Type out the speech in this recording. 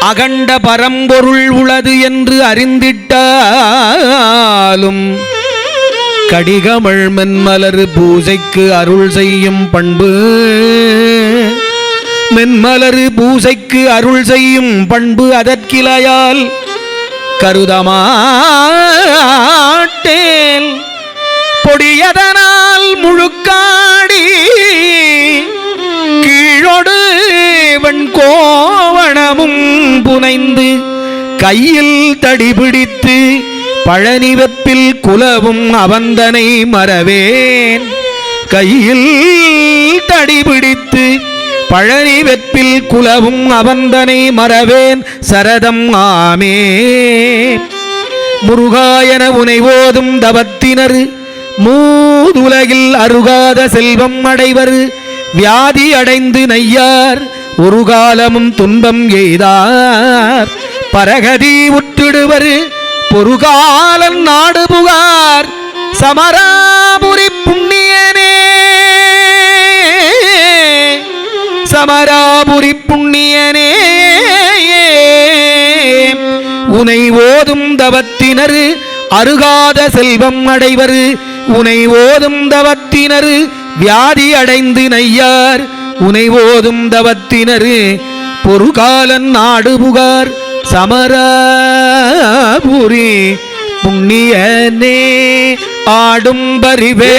அகண்ட பரம்பொருள் உளது என்று அறிந்திட்டாலும் கடிகமழ் மென்மலர் பூசைக்கு அருள் செய்யும் பண்பு மென்மலர் பூசைக்கு அருள் செய்யும் பண்பு அதற்கிளையால் கருதமாட்டேன் பொடியதனால் முழுக்காடி கீழொடு வெண்கோவணமும் புனைந்து கையில் தடிபிடித்து பழனி வெப்பில் குலவும் அவந்தனை மறவேன் கையில் தடிபிடித்து பழனி வெப்பில் குலவும் அவந்தனை மறவேன் சரதம் ஆமே முருகாயன உனை ஓதும் தவத்தினர் மூதுலகில் அருகாத செல்வம் அடைவர் வியாதி அடைந்து நையார் ஒரு காலமும் துன்பம் எய்தார் பரகதி உற்றிடுவர் பொருகாலன் நாடு புகார் சமராபுரி புண்ணியனே சமராபுரி புண்ணியனே உனை ஓதும் தவத்தினர் அருகாத செல்வம் அடைவர் உனை ஓதும் தவத்தினர் வியாதி அடைந்து நையார் உனை ஓதும் தவத்தினர் பொருகாலன் நாடு புகார் சமராபுரி புண்ணியனே ஆடும் பரிவே